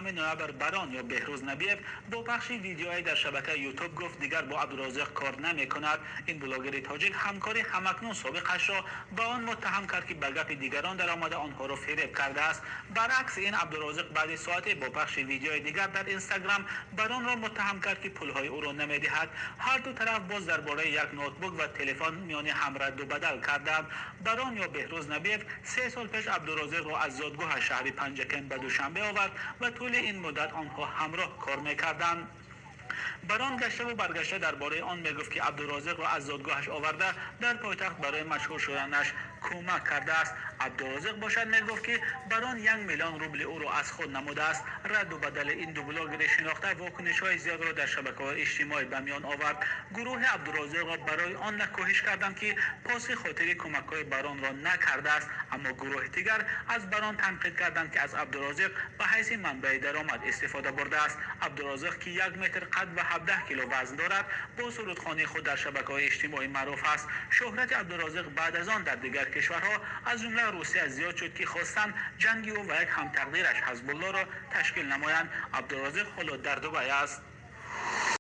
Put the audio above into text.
نوامبر بران یا بهروز نبیف با پخش ویدیوهای در شبکه یوتیوب گفت دیگر با عبدالرازق کار نمی‌کند. این بلاگر تاجیک همکاری همکنون سابقش را با آن متهم کرد که به گپ دیگران در آمده آنها را فریب کرده است. برعکس این عبدالرازق بعد ساعتی با پخش ویدیوهای دیگر در اینستاگرام بران را متهم کرد که پولهای او را نمی‌دهد. هر دو طرف باز درباره یک نوتبوک و تلفن میان هم رد و بدل کردند. بران یا بهروز نبیف 3 سال پیش عبدالرازق را از زادگاه شهر پنجکن به دوشنبه آورد و طول این مدت آنها همراه کار می‌کردند. بران گشته و برگشته درباره آن میگفت که عبدالرازق را از زادگاهش آورده در پایتخت برای مشهور شدنش کمک کرده است. عبدالرازق باشد میگفت که بران 1 میلیون روبل او را از خود نموده است. رد و بدل این دو بلاگر شناخته واکنش‌های زیاد را در شبکه‌های اجتماعی به میان آورد. گروه عبدالرازق را برای آن کوشش کردند که پاس خاطر کمک‌های بران را نکرده است، اما گروه دیگر از بران تنقید کردند که از عبدالرازق به حیث منبع درآمد استفاده برده است. عبدالرازق که 1 متر قد و 17 کیلو وزن دارد با سرودخوانی خود در شبکه‌های اجتماعی معروف است. شهرت عبدالرازق بعد از آن در دیگر کشورها از جمله روسیه زیاد شد که خواستند جنگی او و یک همتقدیرش حزب الله را تشکیل نمایند. عبدالرازق حالا در دبی است.